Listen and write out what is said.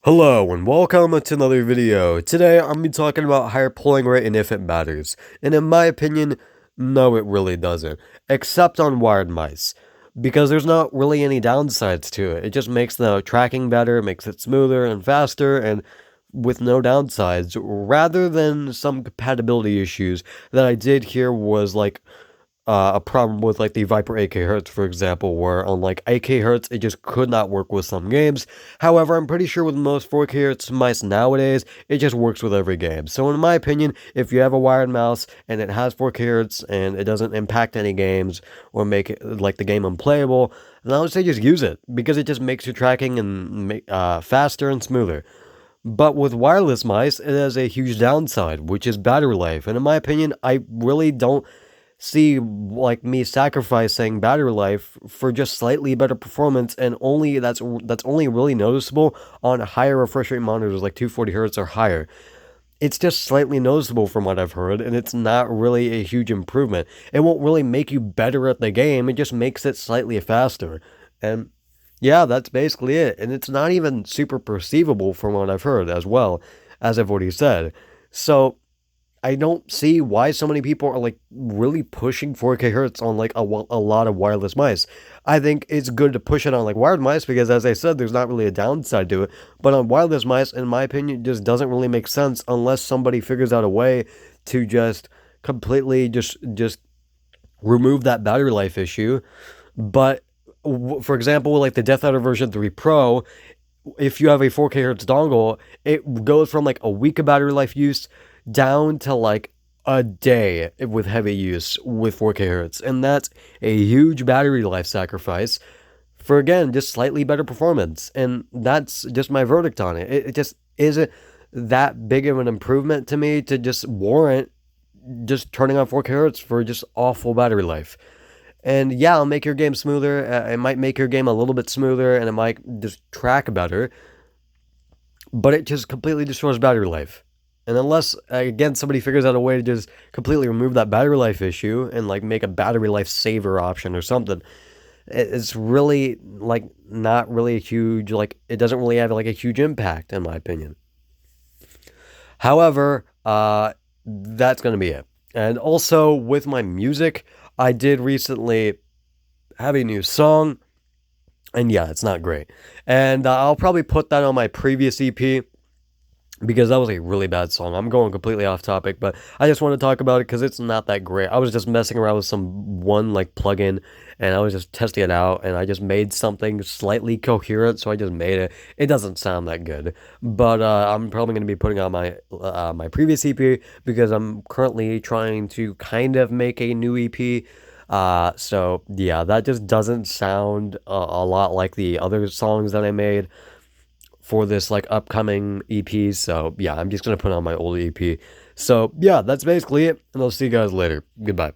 Hello and welcome to another video. Today I'm going to be talking about higher polling rate and if it matters. And in my opinion, no it really doesn't. Except on wired mice. Because there's not really any downsides to it. It just makes the tracking better, makes it smoother and faster, and with no downsides. Rather than some compatibility issues that I did hear was like a problem with like the Viper AK Hertz, for example, where on like AK Hertz it just could not work with some games. However, I'm pretty sure with most 4K Hertz mice nowadays, it just works with every game. So in my opinion, if you have a wired mouse and it has 4K Hertz and it doesn't impact any games or make it like the game unplayable, then I would say just use it because it just makes your tracking and faster and smoother. But with wireless mice, it has a huge downside, which is battery life. And in my opinion, I really don't see like me sacrificing battery life for just slightly better performance, and only that's only really noticeable on higher refresh rate monitors like 240 hertz or higher. It's just slightly noticeable from what I've heard, and it's not really a huge improvement. It won't really make you better at the game, it just makes it slightly faster. And yeah, that's basically it. And it's not even super perceivable from what I've heard as well, as I've already said. So I don't see why so many people are like really pushing 4K hertz on like a lot of wireless mice. I think it's good to push it on like wired mice because, as I said, there's not really a downside to it. But on wireless mice, in my opinion, it just doesn't really make sense unless somebody figures out a way to just completely just remove that battery life issue. But for example, like the Death Adder version 3 Pro, if you have a 4K hertz dongle, it goes from like a week of battery life use down to like a day with heavy use with 4K hertz. And that's a huge battery life sacrifice for, again, just slightly better performance. And that's just my verdict on it. It just isn't that big of an improvement to me to just warrant just turning on 4K hertz for just awful battery life. And yeah, it'll make your game smoother. It might make your game a little bit smoother, and it might just track better. But it just completely destroys battery life. And unless, again, somebody figures out a way to just completely remove that battery life issue and like make a battery life saver option or something, it's really like not really a huge, like it doesn't really have like a huge impact in my opinion. However, that's going to be it. And also with my music, I did recently have a new song, and yeah, it's not great. And I'll probably put that on my previous EP because that was a really bad song. I'm going completely off topic, but I just want to talk about it because it's not that great. I was just messing around with some one like plugin, and I was just testing it out, and I just made something slightly coherent, so I just made it. It doesn't sound that good, but I'm probably going to be putting on my previous EP because I'm currently trying to kind of make a new EP. So yeah, that just doesn't sound a lot like the other songs that I made for this like upcoming EP. So yeah, I'm just gonna put on my old EP. So yeah, that's basically it, and I'll see you guys later. Goodbye.